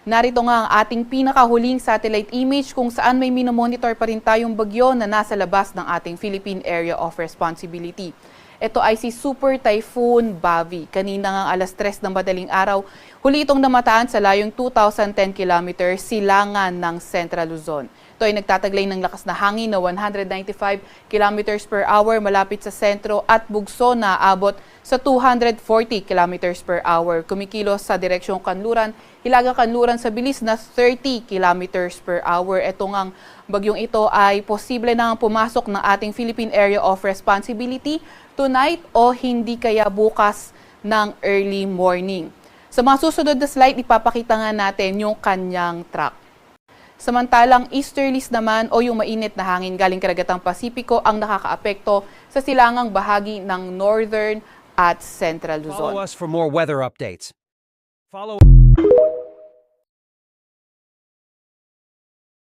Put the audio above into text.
Narito nga ang ating pinakahuling satellite image kung saan may minomonitor pa rin tayong bagyo na nasa labas ng ating Philippine Area of Responsibility. Ito ay si Super Typhoon Bavi. Kanina nga alas 3 ng madaling araw, huli itong namataan sa layong 2,010 kilometers silangan ng Central Luzon. Ito ay nagtataglay ng lakas na hangin na 195 kilometers per hour malapit sa sentro at bugso na aabot sa 240 kilometers per hour. Kumikilos sa direksyong Kanluran, Hilaga Kanluran sa bilis na 30 kilometers per hour. Ito ngang bagyong ito ay posible na pumasok ng ating Philippine Area of Responsibility tonight o hindi kaya bukas ng early morning. Sa mga susunod na slide, ipapakita nga natin yung kanyang track. Samantalang easterlies naman o yung mainit na hangin galing karagatang Pasipiko ang nakakaapekto sa silangang bahagi ng northern at central Luzon. Follow us for more weather updates. Follow